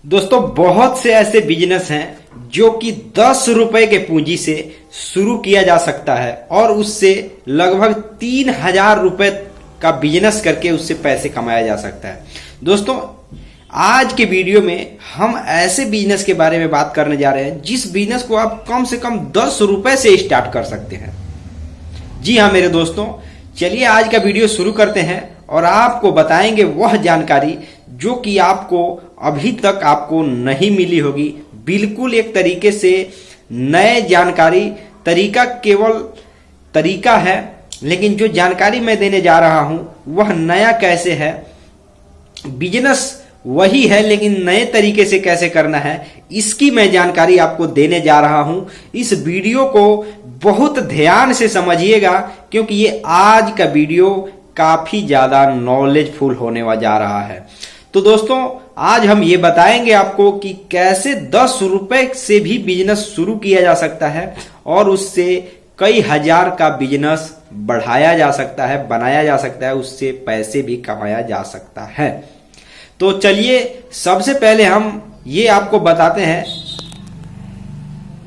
दोस्तों बहुत से ऐसे बिजनेस हैं जो कि 10 रुपए के पूंजी से शुरू किया जा सकता है और उससे लगभग 3,000 रुपए का बिजनेस करके उससे पैसे कमाया जा सकता है। दोस्तों आज के वीडियो में हम ऐसे बिजनेस के बारे में बात करने जा रहे हैं जिस बिजनेस को आप कम से कम 10 रुपए से स्टार्ट कर सकते हैं। जी हाँ मेरे दोस्तों, चलिए आज का वीडियो शुरू करते हैं और आपको बताएंगे वह जानकारी जो कि आपको अभी तक आपको नहीं मिली होगी। बिल्कुल एक तरीके से नए जानकारी, तरीका केवल तरीका है, लेकिन जो जानकारी मैं देने जा रहा हूं वह नया कैसे है। बिजनेस वही है लेकिन नए तरीके से कैसे करना है इसकी मैं जानकारी आपको देने जा रहा हूं। इस वीडियो को बहुत ध्यान से समझिएगा क्योंकि ये आज का वीडियो काफी ज्यादा नॉलेजफुल होने जा रहा है। तो दोस्तों आज हम ये बताएंगे आपको कि कैसे 10 रुपए से भी बिजनेस शुरू किया जा सकता है और उससे कई हजार का बिजनेस बढ़ाया जा सकता है, बनाया जा सकता है, उससे पैसे भी कमाया जा सकता है। तो चलिए सबसे पहले हम ये आपको बताते हैं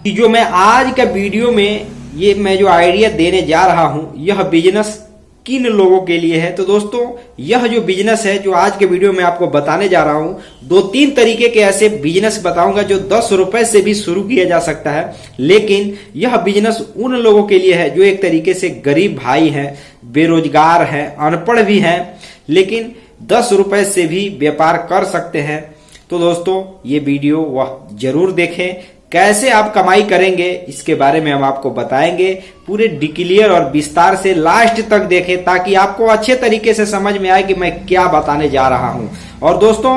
कि जो मैं आज का वीडियो में ये मैं जो आइडिया देने जा रहा हूं यह बिजनेस किन लोगों के लिए है। तो दोस्तों यह जो बिजनेस है जो आज के वीडियो में आपको बताने जा रहा हूं, 2-3 तरीके के ऐसे बिजनेस बताऊंगा जो 10 रुपए से भी शुरू किया जा सकता है। लेकिन यह बिजनेस उन लोगों के लिए है जो एक तरीके से गरीब भाई हैं, बेरोजगार हैं, अनपढ़ भी हैं, लेकिन 10 रुपए से भी व्यापार कर सकते हैं। तो दोस्तों ये वीडियो वह जरूर देखें। कैसे आप कमाई करेंगे इसके बारे में हम आपको बताएंगे। पूरे डिक्लियर और विस्तार से लास्ट तक देखें ताकि आपको अच्छे तरीके से समझ में आए कि मैं क्या बताने जा रहा हूं। और दोस्तों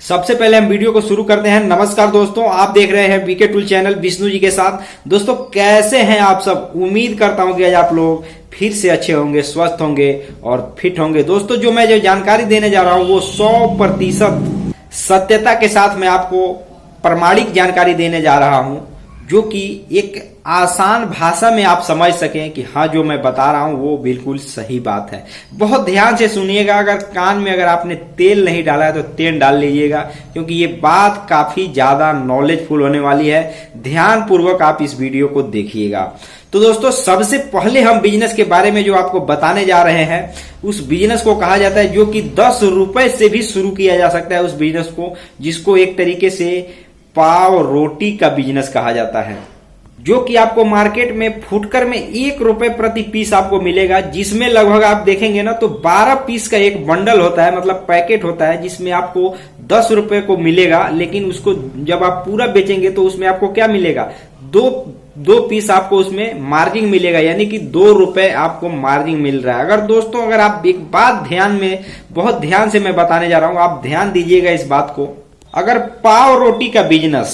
सबसे पहले हम वीडियो को शुरू करते हैं। नमस्कार दोस्तों, आप देख रहे हैं BK tool channel Vishnu ji के साथ। दोस्तों कैसे हैं आप सब? उम्मीद करता हूं कि आज आप लोग फिर से अच्छे होंगे, स्वस्थ होंगे और फिट होंगे। दोस्तों जो मैं जो जानकारी देने जा रहा हूं वो 100% सत्यता के साथ मैं आपको प्रमाणिक जानकारी देने जा रहा हूं जो कि एक आसान भाषा में आप समझ सकें कि हाँ जो मैं बता रहा हूं वो बिल्कुल सही बात है। बहुत ध्यान से सुनिएगा। अगर कान में अगर आपने तेल नहीं डाला है तो तेल डाल लीजिएगा क्योंकि ये बात काफी ज्यादा नॉलेजफुल होने वाली है। ध्यान पूर्वक आप इस वीडियो को देखिएगा। तो दोस्तों सबसे पहले हम बिजनेस के बारे में जो आपको बताने जा रहे हैं उस बिजनेस को कहा जाता है जो कि 10 रुपए से भी शुरू किया जा सकता है। उस बिजनेस को जिसको एक तरीके से पाव रोटी का बिजनेस कहा जाता है, जो कि आपको मार्केट में फुटकर में 1 रुपए प्रति पीस आपको मिलेगा, जिसमें लगभग आप देखेंगे ना तो 12 पीस का एक बंडल होता है, मतलब पैकेट होता है, जिसमें आपको 10 रुपए को मिलेगा। लेकिन उसको जब आप पूरा बेचेंगे तो उसमें आपको क्या मिलेगा? दो पीस आपको उसमें मार्जिन मिलेगा, यानी कि 2 रुपए आपको मार्जिन मिल रहा है। अगर दोस्तों अगर आप एक बात ध्यान में बहुत ध्यान से मैं बताने जा रहा हूं, आप ध्यान दीजिएगा इस बात को। अगर पाव रोटी का बिजनेस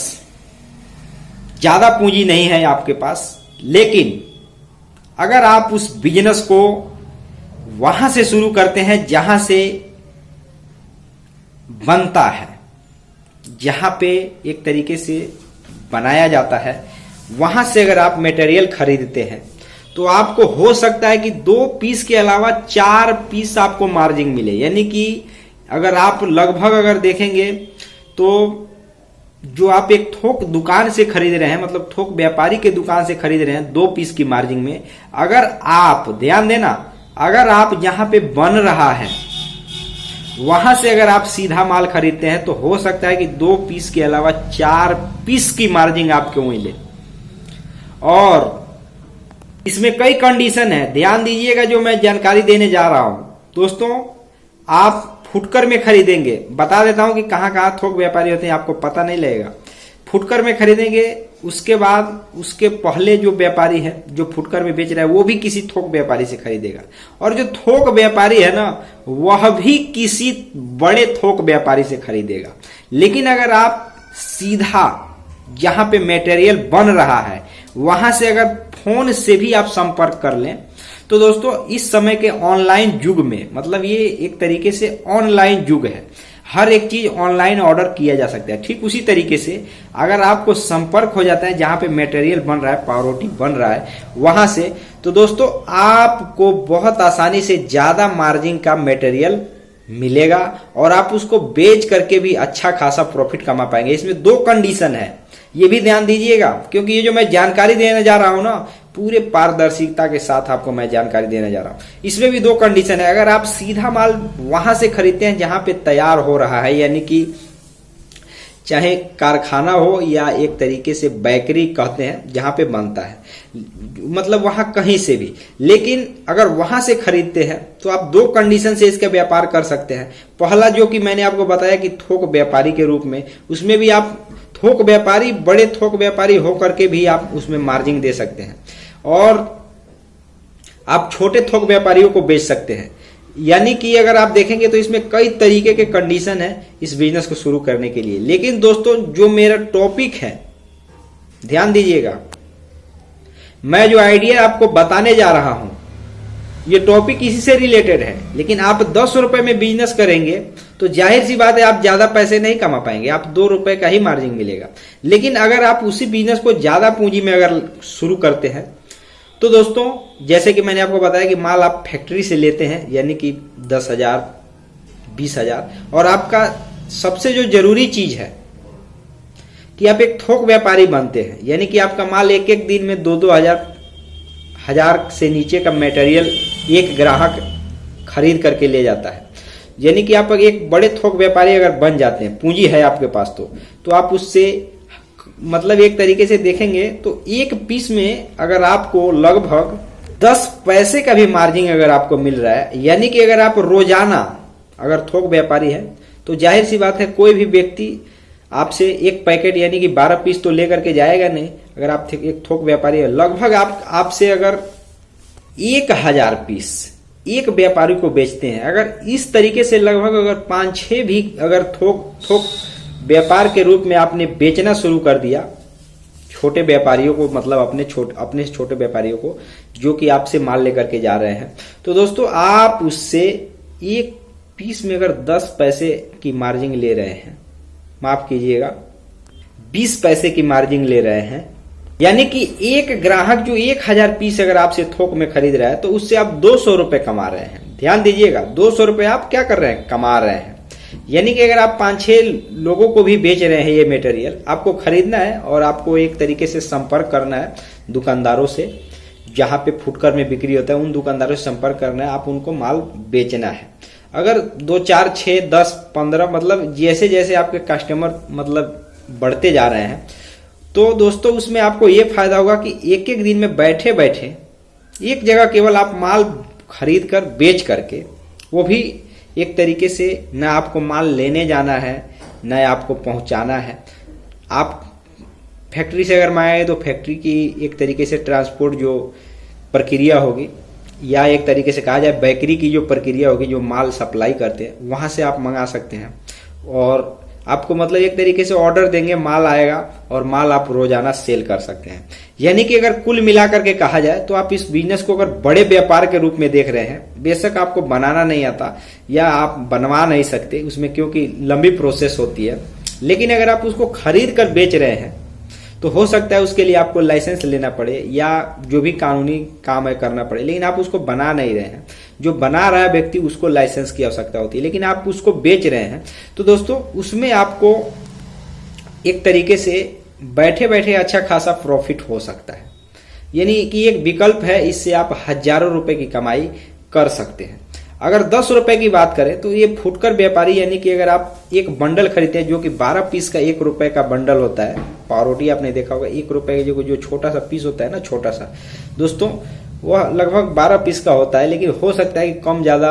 ज्यादा पूंजी नहीं है आपके पास, लेकिन अगर आप उस बिजनेस को वहां से शुरू करते हैं जहां से बनता है, जहां पे एक तरीके से बनाया जाता है, वहां से अगर आप मटेरियल खरीदते हैं तो आपको हो सकता है कि 2 पीस के अलावा 4 पीस आपको मार्जिन मिले। यानी कि अगर आप लगभग अगर देखेंगे तो जो आप एक थोक दुकान से खरीद रहे हैं, मतलब थोक व्यापारी के दुकान से खरीद रहे हैं 2 पीस की मार्जिन में, अगर आप ध्यान देना, अगर आप जहां पे बन रहा है वहां से अगर आप सीधा माल खरीदते हैं तो हो सकता है कि 2 पीस के अलावा 4 पीस की मार्जिन आपको मिले। और इसमें कई कंडीशन है, ध्यान दीजिएगा जो मैं जानकारी देने जा रहा हूं। दोस्तों आप फुटकर में खरीदेंगे, बता देता हूं कि कहां कहां थोक व्यापारी होते हैं, आपको पता नहीं लगेगा। फुटकर में खरीदेंगे, उसके बाद उसके पहले जो व्यापारी है जो फुटकर में बेच रहा है वो भी किसी थोक व्यापारी से खरीदेगा, और जो थोक व्यापारी है ना वह भी किसी बड़े थोक व्यापारी से खरीदेगा। लेकिन अगर आप सीधा जहां पे मटेरियल बन रहा है वहां से अगर फोन से भी आप संपर्क कर लें तो दोस्तों इस समय के ऑनलाइन युग में, मतलब ये एक तरीके से ऑनलाइन युग है, हर एक चीज ऑनलाइन ऑर्डर किया जा सकता है। ठीक उसी तरीके से अगर आपको संपर्क हो जाता है जहां पे मटेरियल बन रहा है, पाव रोटी बन रहा है वहां से, तो दोस्तों आपको बहुत आसानी से ज्यादा मार्जिन का मटेरियल मिलेगा और आप उसको बेच करके भी अच्छा खासा प्रॉफिट कमा पाएंगे। इसमें दो कंडीशन है, ये भी ध्यान दीजिएगा, क्योंकि ये जो मैं जानकारी देने जा रहा हूं ना, पूरे पारदर्शिता के साथ आपको मैं जानकारी देने जा रहा हूं। इसमें भी दो कंडीशन है। अगर आप सीधा माल वहां से खरीदते हैं जहां पे तैयार हो रहा है, यानी कि चाहे कारखाना हो या एक तरीके से बेकरी कहते हैं जहां पे बनता है, मतलब वहां कहीं से भी, लेकिन अगर वहां से खरीदते हैं तो आप दो कंडीशन से इसका व्यापार कर सकते हैं। पहला जो कि मैंने आपको बताया कि थोक व्यापारी के रूप में, उसमें भी आप थोक व्यापारी, बड़े थोक व्यापारी होकर के भी आप उसमें मार्जिन दे सकते हैं और आप छोटे थोक व्यापारियों को बेच सकते हैं। यानी कि अगर आप देखेंगे तो इसमें कई तरीके के कंडीशन है इस बिजनेस को शुरू करने के लिए। लेकिन दोस्तों जो मेरा टॉपिक है, ध्यान दीजिएगा, मैं जो आइडिया आपको बताने जा रहा हूं ये टॉपिक इसी से रिलेटेड है। लेकिन आप 10 रुपए में बिजनेस करेंगे तो जाहिर सी बात है आप ज्यादा पैसे नहीं कमा पाएंगे, आप 2 रुपए का ही मार्जिन मिलेगा। लेकिन अगर आप उसी बिजनेस को ज्यादा पूंजी में अगर शुरू करते हैं तो दोस्तों जैसे कि मैंने आपको बताया कि माल आप फैक्ट्री से लेते हैं, यानी कि 10,000 20,000, और आपका सबसे जो जरूरी चीज है कि आप एक थोक व्यापारी बनते हैं, यानी कि आपका माल एक एक दिन में 2-2 हजार से नीचे का मटेरियल एक ग्राहक खरीद करके ले जाता है। यानी कि आप एक बड़े थोक व्यापारी अगर बन जाते हैं, पूंजी है आपके पास तो आप उससे मतलब एक तरीके से देखेंगे तो एक पीस में अगर आपको लगभग 10 पैसे का भी मार्जिन अगर आपको मिल रहा है, यानी कि अगर आप रोजाना अगर थोक व्यापारी है तो जाहिर सी बात है कोई भी व्यक्ति आपसे एक पैकेट यानी कि 12 पीस तो लेकर के जाएगा नहीं। अगर आप एक थोक व्यापारी है, लगभग आपसे अगर 1000 पीस एक व्यापारी को बेचते हैं, अगर इस तरीके से लगभग अगर 5-6 भी अगर थोक व्यापार के रूप में आपने बेचना शुरू कर दिया छोटे व्यापारियों को, मतलब अपने छोटे व्यापारियों को जो कि आपसे माल लेकर के जा रहे हैं, तो दोस्तों आप उससे एक पीस में अगर 10 पैसे की मार्जिन ले रहे हैं, माफ कीजिएगा 20 पैसे की मार्जिन ले रहे हैं, यानी कि एक ग्राहक जो 1000 पीस अगर आपसे थोक में खरीद रहा है तो उससे आप 200 रुपए कमा रहे हैं। ध्यान दीजिएगा, 200 रुपए आप क्या कर रहे हैं, कमा रहे हैं। यानी कि अगर आप 5-6 लोगों को भी बेच रहे हैं ये मटेरियल, आपको खरीदना है और आपको एक तरीके से संपर्क करना है दुकानदारों से, जहां पे फुटकर में बिक्री होता है उन दुकानदारों से संपर्क करना है, आप उनको माल बेचना है। अगर 2, 4, 6, 10, 15 मतलब जैसे जैसे आपके कस्टमर मतलब बढ़ते जा रहे हैं तो दोस्तों उसमें आपको ये फायदा होगा कि एक एक दिन में बैठे बैठे एक जगह केवल आप माल खरीद कर बेच करके, वो भी एक तरीके से न आपको माल लेने जाना है न आपको पहुंचाना है। आप फैक्ट्री से अगर मंगाए तो फैक्ट्री की एक तरीके से ट्रांसपोर्ट जो प्रक्रिया होगी, या एक तरीके से कहा जाए बेकरी की जो प्रक्रिया होगी, जो माल सप्लाई करते हैं वहां से आप मंगा सकते हैं और आपको मतलब एक तरीके से ऑर्डर देंगे, माल आएगा और माल आप रोजाना सेल कर सकते हैं। यानी कि अगर कुल मिलाकर के कहा जाए तो आप इस बिजनेस को अगर बड़े व्यापार के रूप में देख रहे हैं, बेशक आपको बनाना नहीं आता या आप बनवा नहीं सकते उसमें क्योंकि लंबी प्रोसेस होती है, लेकिन अगर आप उसको खरीद कर बेच रहे हैं तो हो सकता है उसके लिए आपको लाइसेंस लेना पड़े या जो भी कानूनी काम है करना पड़े, लेकिन आप उसको बना नहीं रहे हैं। जो बना रहा है व्यक्ति उसको लाइसेंस की आवश्यकता होती है, लेकिन आप उसको बेच रहे हैं तो दोस्तों उसमें आपको एक तरीके से बैठे बैठे अच्छा खासा प्रॉफिट हो सकता है। यानी कि एक विकल्प है, इससे आप हजारों रुपए की कमाई कर सकते हैं। अगर 10 रुपए की बात करें तो ये फुटकर व्यापारी, यानी कि अगर आप एक बंडल खरीदते हैं जो कि 12 पीस का 1 रुपए का बंडल होता है, पावरोटी आपने देखा होगा 1 रुपए का जो छोटा सा पीस होता है ना, छोटा सा दोस्तों, वह लगभग 12 पीस का होता है, लेकिन हो सकता है कि कम ज्यादा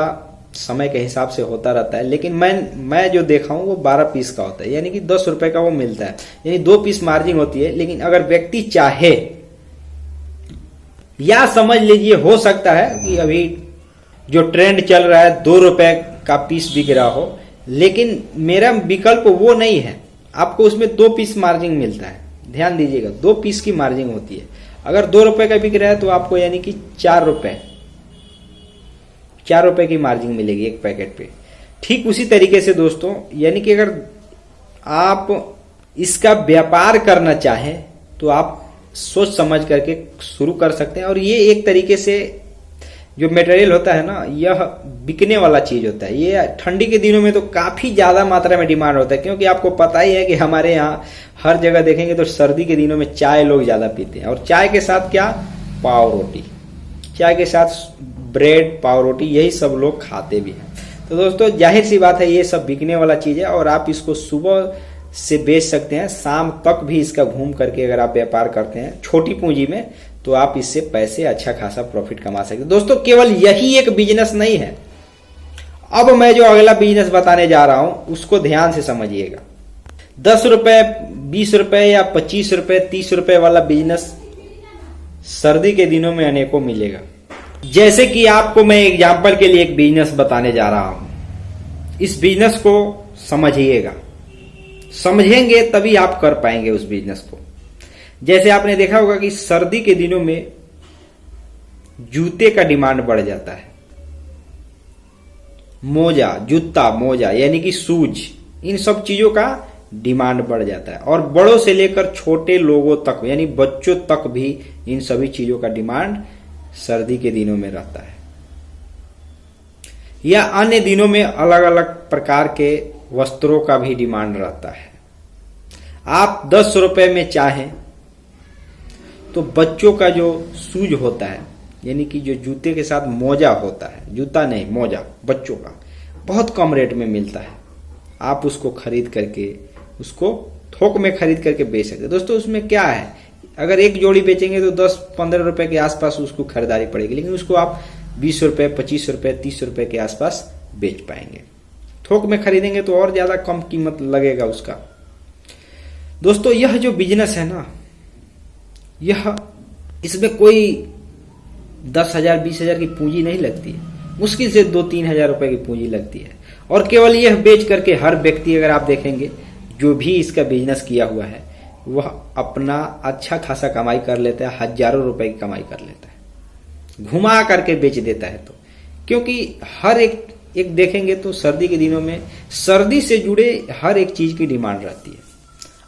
समय के हिसाब से होता रहता है, लेकिन मैं जो देखा हूं वो 12 पीस का होता है, यानी कि 10 रुपए का वो मिलता है, यानी 2 पीस मार्जिन होती है। लेकिन अगर व्यक्ति चाहे, या समझ लीजिए हो सकता है कि अभी जो ट्रेंड चल रहा है 2 रुपए का पीस बिक रहा हो, लेकिन मेरा विकल्प वो नहीं है, आपको उसमें 2 पीस मार्जिन मिलता है। ध्यान दीजिएगा, 2 पीस की मार्जिन होती है। अगर 2 रुपए का बिक रहा है तो आपको यानी कि 4 रुपए की मार्जिन मिलेगी एक पैकेट पे। ठीक उसी तरीके से दोस्तों, यानी कि अगर आप इसका व्यापार करना चाहें तो आप सोच समझ करके शुरू कर सकते हैं। और ये एक तरीके से जो मटेरियल होता है ना, यह बिकने वाला चीज होता है। ये ठंडी के दिनों में तो काफी ज्यादा मात्रा में डिमांड होता है, क्योंकि आपको पता ही है कि हमारे यहाँ हर जगह देखेंगे तो सर्दी के दिनों में चाय लोग ज्यादा पीते हैं, और चाय के साथ क्या, पाव रोटी, चाय के साथ ब्रेड, पाव रोटी, यही सब लोग खाते भी हैं। तो दोस्तों जाहिर सी बात है ये सब बिकने वाला चीज है, और आप इसको सुबह से बेच सकते हैं, शाम तक भी इसका घूम करके अगर आप व्यापार करते हैं छोटी पूंजी में, तो आप इससे पैसे अच्छा खासा प्रॉफिट कमा सकते हैं। दोस्तों केवल यही एक बिजनेस नहीं है, अब मैं जो अगला बिजनेस बताने जा रहा हूं उसको ध्यान से समझिएगा। 10 रुपए, 20 रुपए या 25 रुपए, 30 रुपए वाला बिजनेस सर्दी के दिनों में अनेकों मिलेगा। जैसे कि आपको मैं एग्जाम्पल के लिए एक बिजनेस बताने जा रहा हूं, इस बिजनेस को समझिएगा, समझेंगे तभी आप कर पाएंगे उस बिजनेस को। जैसे आपने देखा होगा कि सर्दी के दिनों में जूते का डिमांड बढ़ जाता है, मोजा, जूता, मोजा यानी कि शूज, इन सब चीजों का डिमांड बढ़ जाता है, और बड़ों से लेकर छोटे लोगों तक यानी बच्चों तक भी इन सभी चीजों का डिमांड सर्दी के दिनों में रहता है। या अन्य दिनों में अलग अलग प्रकार के वस्त्रों का भी डिमांड रहता है। आप 10 रुपए में चाहें तो बच्चों का जो शूज होता है, यानी कि जो जूते के साथ मोजा होता है, जूता नहीं मोजा, बच्चों का बहुत कम रेट में मिलता है, आप उसको खरीद करके, उसको थोक में खरीद करके बेच सकते हैं। दोस्तों उसमें क्या है, अगर एक जोड़ी बेचेंगे तो 10-15 रुपए के आसपास उसको खरीदारी पड़ेगी, लेकिन उसको आप 20 रुपए, 25 रुपए, 30 रुपए के आसपास बेच पाएंगे। थोक में खरीदेंगे तो और ज्यादा कम कीमत लगेगा उसका। दोस्तों यह जो बिजनेस है ना, यह इसमें कोई 10,000 20,000 की पूंजी नहीं लगती है, मुश्किल से 2-3 हजार रुपए की पूंजी लगती है, और केवल यह बेच करके हर व्यक्ति, अगर आप देखेंगे जो भी इसका बिजनेस किया हुआ है, वह अपना अच्छा खासा कमाई कर लेता है, हजारों रुपए की कमाई कर लेता है, घुमा करके बेच देता है। तो क्योंकि हर एक देखेंगे तो सर्दी के दिनों में सर्दी से जुड़े हर एक चीज की डिमांड रहती है,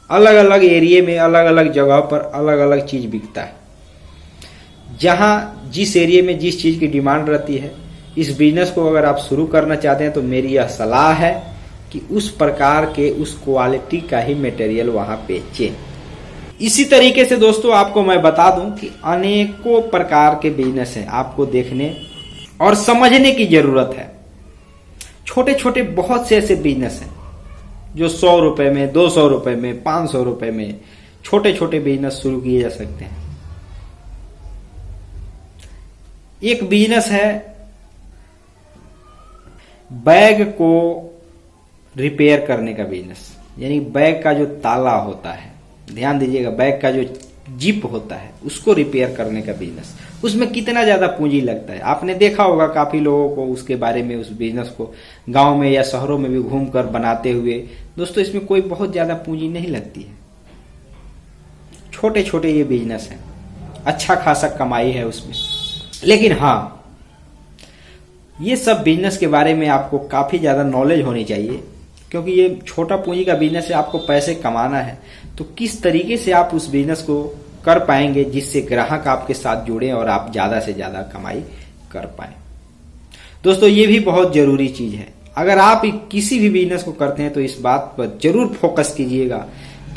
अलग अलग एरिया में, अलग अलग जगह पर अलग अलग चीज बिकता है। जहां जिस एरिया में जिस चीज की डिमांड रहती है, इस बिजनेस को अगर आप शुरू करना चाहते हैं तो मेरी यह सलाह है कि उस प्रकार के, उस क्वालिटी का ही मटेरियल वहां बेचें। इसी तरीके से दोस्तों आपको मैं बता दूं कि अनेकों प्रकार के बिजनेस हैं, आपको देखने और समझने की जरूरत है। छोटे छोटे बहुत से ऐसे बिजनेस हैं जो 100 रुपए में, 200 रुपए में, 500 रुपए में छोटे छोटे बिजनेस शुरू किए जा सकते हैं। एक बिजनेस है बैग को रिपेयर करने का बिजनेस, यानी बैग का जो ताला होता है, ध्यान दीजिएगा, बैग का जो जिप होता है उसको रिपेयर करने का बिजनेस। उसमें कितना ज्यादा पूंजी लगता है आपने देखा होगा, काफी लोगों को उसके बारे में, उस बिजनेस को गांव में या शहरों में भी घूमकर बनाते हुए। दोस्तों इसमें कोई बहुत ज्यादा पूंजी नहीं लगती है, छोटे छोटे ये बिजनेस है, अच्छा खासा कमाई है उसमें। लेकिन हाँ, ये सब बिजनेस के बारे में आपको काफी ज्यादा नॉलेज होनी चाहिए, क्योंकि ये छोटा पूंजी का बिजनेस है, आपको पैसे कमाना है, तो किस तरीके से आप उस बिजनेस को कर पाएंगे जिससे ग्राहक आपके साथ जुड़े और आप ज्यादा से ज्यादा कमाई कर पाए। दोस्तों ये भी बहुत जरूरी चीज है। अगर आप किसी भी बिजनेस को करते हैं तो इस बात पर जरूर फोकस कीजिएगा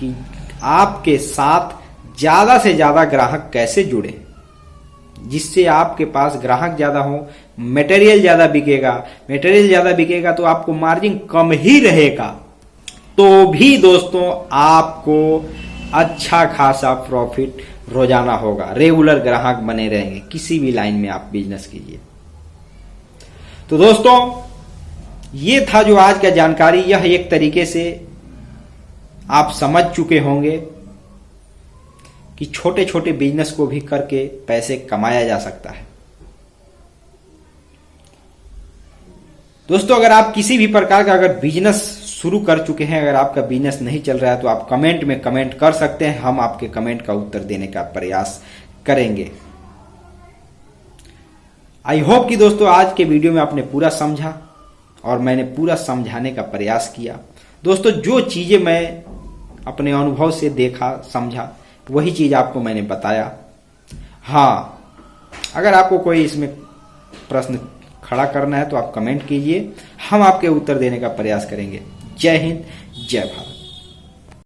कि आपके साथ ज्यादा से ज्यादा ग्राहक कैसे जुड़े, जिससे आपके पास ग्राहक ज्यादा हो, मटेरियल ज्यादा बिकेगा। मटेरियल ज्यादा बिकेगा तो आपको मार्जिन कम ही रहेगा, तो भी दोस्तों आपको अच्छा खासा प्रॉफिट रोजाना होगा, रेगुलर ग्राहक बने रहेंगे, किसी भी लाइन में आप बिजनेस कीजिए। तो दोस्तों ये था जो आज का जानकारी। यह एक तरीके से आप समझ चुके होंगे कि छोटे छोटे बिजनेस को भी करके पैसे कमाया जा सकता है। दोस्तों अगर आप किसी भी प्रकार का अगर बिजनेस शुरू कर चुके हैं, अगर आपका बिजनेस नहीं चल रहा है, तो आप कमेंट में कमेंट कर सकते हैं, हम आपके कमेंट का उत्तर देने का प्रयास करेंगे। आई होप कि दोस्तों आज के वीडियो में आपने पूरा समझा और मैंने पूरा समझाने का प्रयास किया। दोस्तों जो चीजें मैं अपने अनुभव से देखा, समझा, वही चीज आपको मैंने बताया। हाँ, अगर आपको कोई इसमें प्रश्न खड़ा करना है तो आप कमेंट कीजिए, हम आपके उत्तर देने का प्रयास करेंगे। जय हिंद, जय भारत।